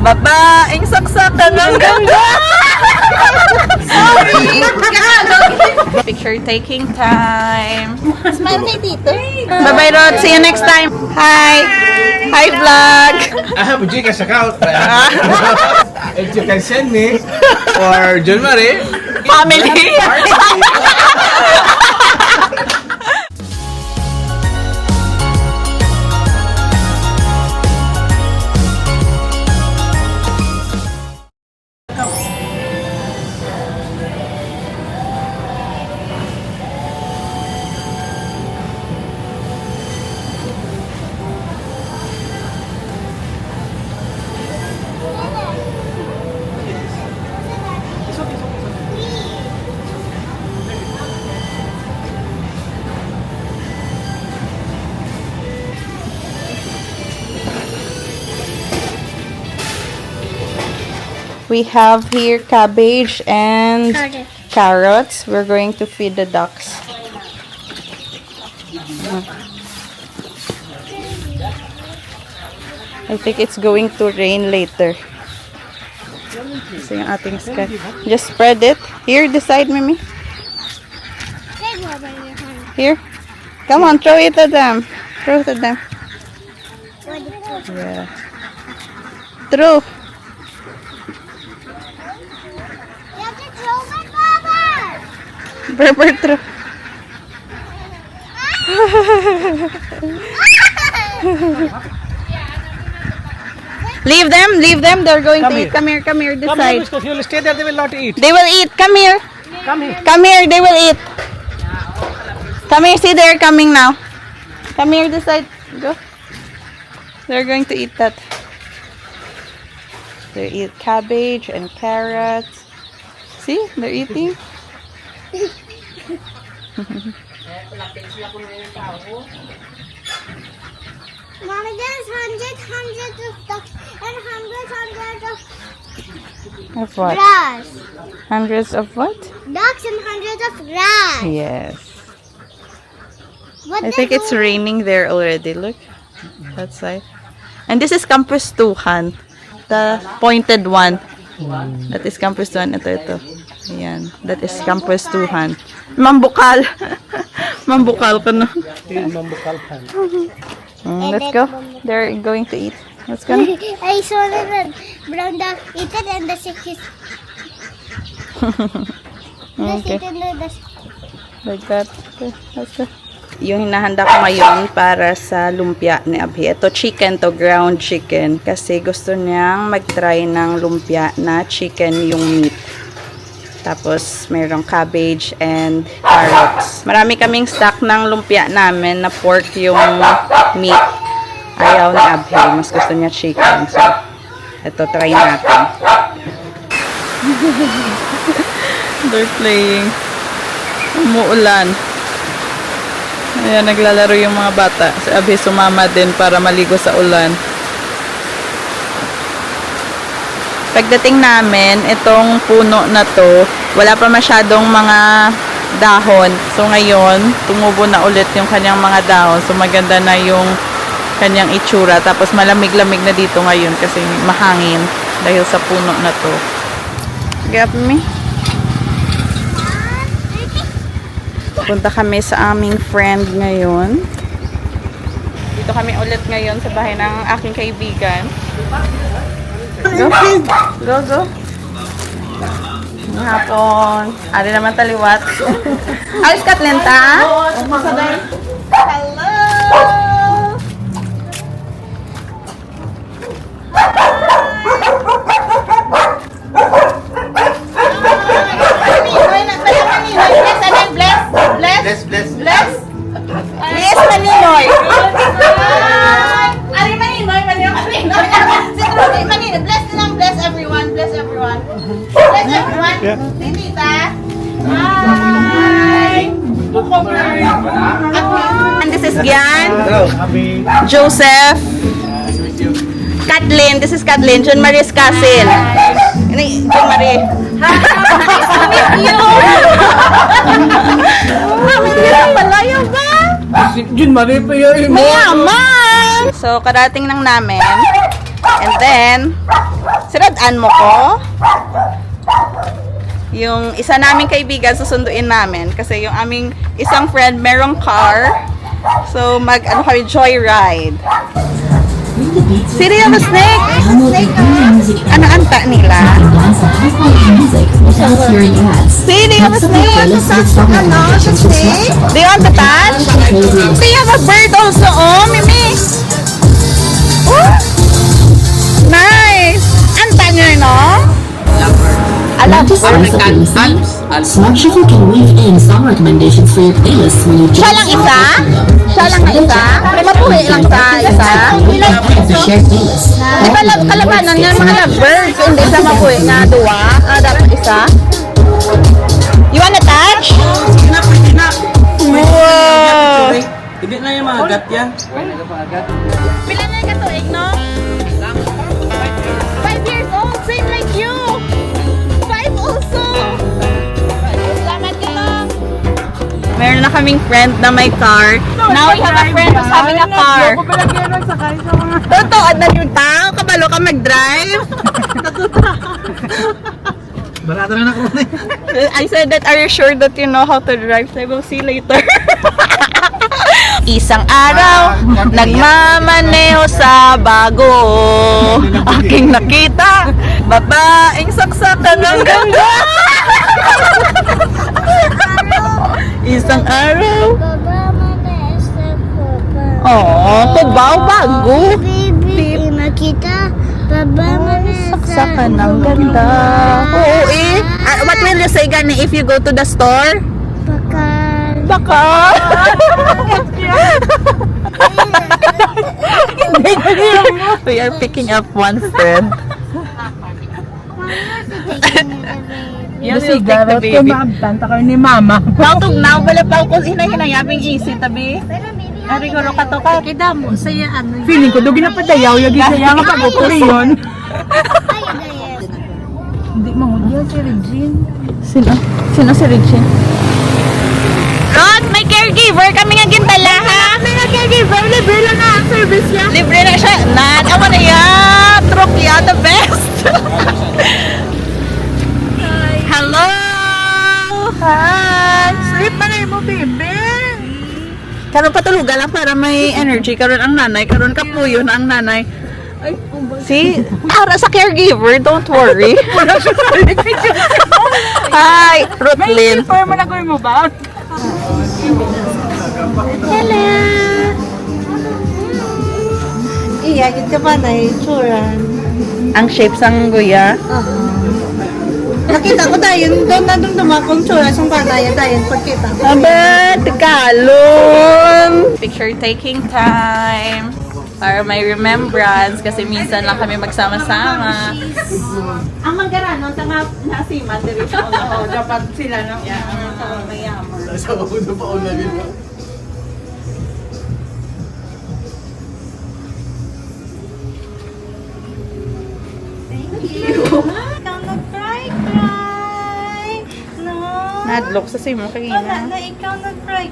Babaeng saksakan ng ganda! Sorry! Picture taking time. Smile kay Tito. Bye-bye, Rod. See you next time. Hi! Hi, vlog! I have a Gcash account. If you can send me for John Marie. Family! We have here cabbage and carrots. We're going to feed the ducks. I think it's going to rain later. Kasi yung ating sky. Just spread it. Here, decide, Mimi. Here. Come on, throw it at them. Throw it at them. Yeah. Throw. Berber, throw. Leave them. They're going to eat. Come here, decide. If you will stay there, they will not eat. They will eat. Come here. Come here, they will eat. Come here, see, they're coming now. Come here, decide. Go. They're going to eat that. They eat cabbage and carrots. See, they're eating. Mommy, there's hundreds of ducks and hundreds Of what? of grass. Hundreds of what? Ducks and hundreds of grass. Yes. What I they think it's do- raining there already. Look. That side. And this is Campus 2, the pointed one. That is Campus 1. Ito. Ayan. That is Campus 2. Mambukal. Mambukal ka na. Let's go. They're going to eat. Let's go. I saw the brown duck eat it and the sick is Okay. eat it and the Like that. Okay, let's go. Yung hinahanda ko ngayon para sa lumpia ni Abhi. Ito chicken to, ground chicken. Kasi gusto niyang mag-try ng lumpia na chicken yung meat. Tapos merong cabbage and carrots. Marami kaming stock ng lumpia namin na pork yung meat. Ayaw ni Abhi. Mas gusto niya chicken. So, ito, try natin. They're playing. Umuulan. Ayan, naglalaro yung mga bata. Si Abhi sumama din para maligo sa ulan. Pagdating namin, itong puno na to, wala pa masyadong mga dahon. So ngayon, tumubo na ulit yung kanyang mga dahon. So maganda na yung kanyang itsura. Tapos malamig-lamig na dito ngayon kasi mahangin dahil sa puno na to. Grab me. Punta kami sa aming friend ngayon. Dito kami ulit ngayon sa bahay ng aking kaibigan. Go. Go. Hapon. Ari naman taliwat. Alis ka, Atlanta? Hello! Bless. Yes, Maninoy. Ari Maninoy. Maninoy. Bless everyone. Bless everyone. Tita. Hi. And this is Gian. Joseph. Kathleen. This is Kathleen. John Marie's cousin. John Marie. Nice to meet you. Malayo ba? Jun Marie pa yun mo. Mayaman! So, karating lang namin. And then, siradaan mo ko. Yung isa naming kaibigan, susunduin namin. Kasi yung aming isang friend, merong car. So, ano kami, joyride. Siri, ano snake? Ano anta nila? Siri, ano snake? Do you want to touch? They have a bird also, oh, Mimi. Oh, nice. Anta nyo, no? Alam, Smart Shuffle can weave in song recommendations for your playlist when you siya lang isa? Siya lang na isa? May mapuhi lang sa isa? the shared playlist. Di ba kalabanan nga mga lovebirds? Hindi sa mapuhi nga, duwa? Dapat isa? You wanna touch? Wow! Hindi na yung mga agat yan. Pila na yung katuig, no? 5 years old, same like you! 5 also! Salamat ka lang! Meron na kaming friend na may car. Now we have a friend who's having a car. Totoo, na yung tao. Kabalo ka mag-drive. Barato na ako. I said that, are you sure that you know how to drive? So we'll see later. Isang araw, nagmamaneho sa bago. Aking nakita, babaeng saksakan ng ganda. Isang araw. Baba, mataas na baba. Oh, tubaw bago. Baby, makita. Baba, mataas Saksakan ng ganda. Oo eh. What will you say gani if you go to the store? Bakal. Baka. We are picking up one friend. You will take the baby. Tanta kayo ni mama. Nautog na, wala pa ako hinay-hinayaping easy, tabi. Ari ko ka to ka. Kita mo, saya ano yun. Feeling ko, doon napadayaw, yung saya nga pag-upuri yun. Hindi mahudya si Regine. Sino? Sino si Regine? Rod, may caregiver kami nga gintala ha. May nag-giver, libre lang na ang service niya. Libre na siya. Awa na ya. Truck ya, the best. Hello. Hi! Sleep na mo, baby. Karon patulugan lang para may energy. Karon ang nanay. Karon kapuyo na ang nanay. See? Para sa caregiver, don't worry. Hi, Rutlin. May mo na ko mo ba? Hello. Iya, kita pa na ituran. Ang shape sang guya. Nakita ko tayo, doon na doon dumakong tsura sa panaya tayo pagkita. Aba, Tagalon! Picture taking time. Para may remembrance kasi minsan lang kami magsama-sama. Ang manggaranon, tanga nasiman, diri siya ulo. Dapat sila nang mayaman. Sa ulo pa una din mo. Ikaw nag-cry. No. Nadlok sa simo Wala kanina. na ikaw nag-cry.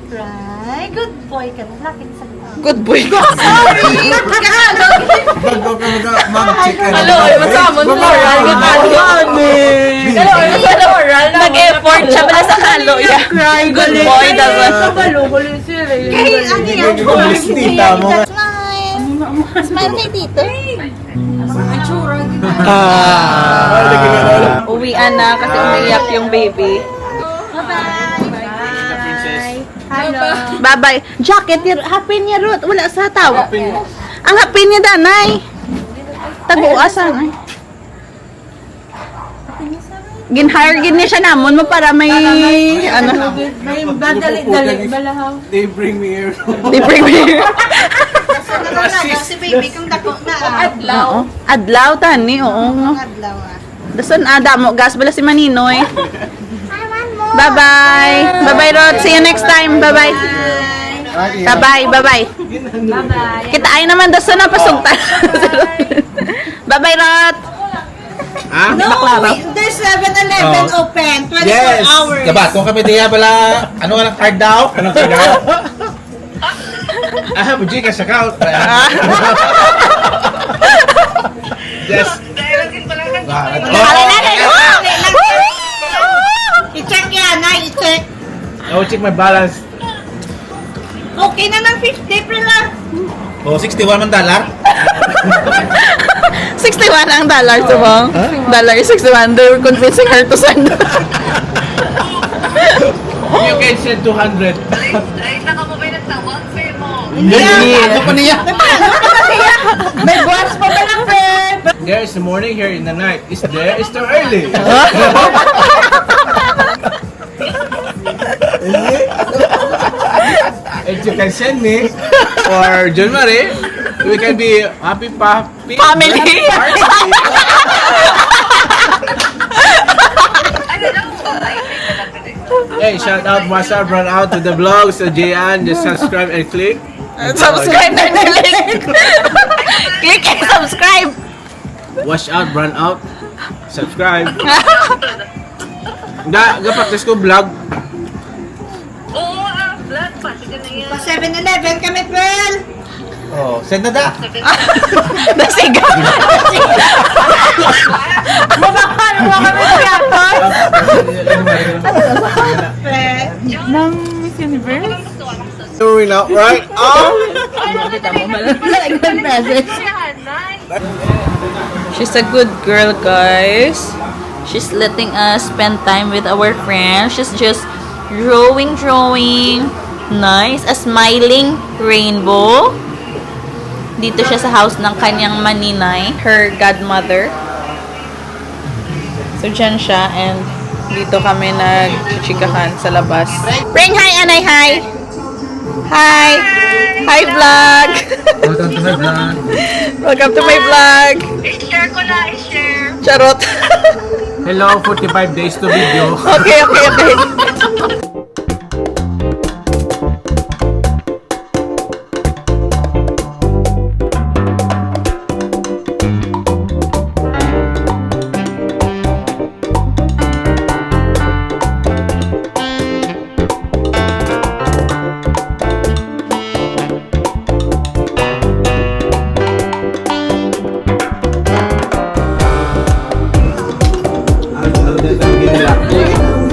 Good boy ka na. Laki sa Good boy ko. Bago ka mag-chicken. Hello, masamon sa oral. Hello, sa oral. Nag-effort siya pala sa kalo. Good boy daw. Hindi ko tita mo. Smile. Smile kay Tito. Uwian na kasi umiyak yung baby. Bye-bye. Jacket, happy niya, Ruth. Wala sa tawag. Ang happy niya, Danay. Taguasan. Ay. Ginhire gin niya siya namon mo para may ano. May dali balahaw. They bring me here. They bring me here. Si baby kung dako na. Oo. Adlaw tani, oo. Adlaw ah. Dason damo gas bala si Maninoy. Bye-bye. Bye-bye, Ruth. See you next time. Bye-bye. Bye-bye. Bye-bye. Kita ay naman dason na pasugtan. Bye-bye, Ruth. Ha? There's 7-Eleven open. 24 Yes! hours. Kabat, kung kami diya pala, ano nga lang card daw? Anong card daw? Buji ka sa account. Yes. I-check yan, i-check. I will check my balance. Okay na ng 50 pre lang. Oh, $61 man dollar. 61 ang dollar to mo. Dollar is 61. They were convincing her to send. You can send 200. Ano pa niya? May buwas pa ba lang pre? There is the morning, here in the night. Is there? It's too early. If you can send me for January, we can be happy Family. Hey, shout out, what's up, run out to the vlogs, to Jian, just subscribe and click. Subscribe na click. Click and subscribe. Watch out, run out, subscribe. Practice ko vlog. Pa 7-Eleven kami Pearl. Oh, send na da. Nasigaw. Mabakal mo kami yapon. Ng Miss Universe. Doing out right. Oh, Like 1 pesos. She's a good girl, guys. She's letting us spend time with our friends. She's just drawing. Nice. A smiling rainbow. Dito siya sa house ng kanyang maninay, her godmother. So, dyan siya and dito kami nag-chikahan sa labas. Ring hi, Anay, hi! Hi! Hi, vlog! Welcome to my vlog. Welcome to my vlog! I-share ko na, i-share. Charot! hello, 45 days to video. Okay.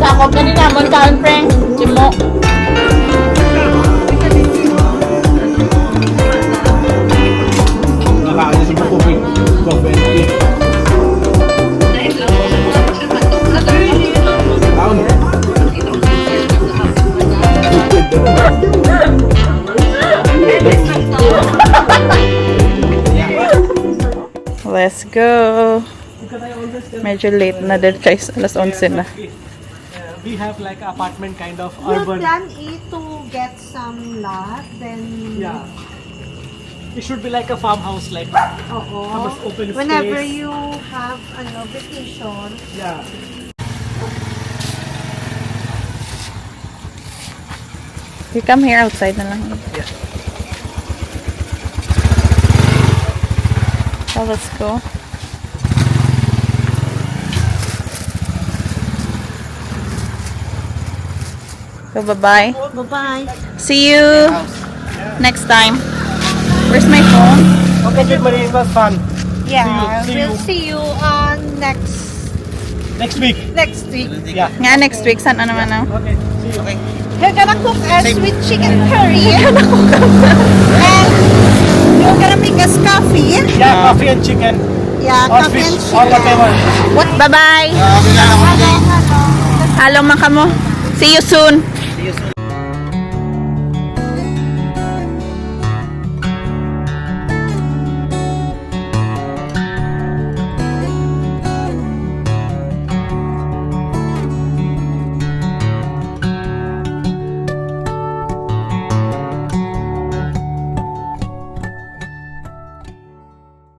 Sakop na din naman kaon, friend. Jimo. Nakakaalis yung coffee. Let's go. Medyo late na din, guys. Alas 11 na. We have like apartment kind of Your urban. plan is to get some lot, then Yeah. It should be like a farmhouse, like oo. open Whenever space. you have vacation, Yeah. You come here outside na lang. So, let's go. So, bye-bye. bye-bye. See you next time. Where's my phone? Okay, good morning. It was fun. Yeah, See you. we'll see you Next week. next week. Yeah. Nga, next week. Saan na naman ako? Okay. See you. Okay. You're gonna cook a sweet chicken curry. and you're gonna make us coffee. Yeah, coffee and chicken Yeah, or coffee and fish or chicken. whatever. What? Bye-bye. Hello, mga kamo. See you soon.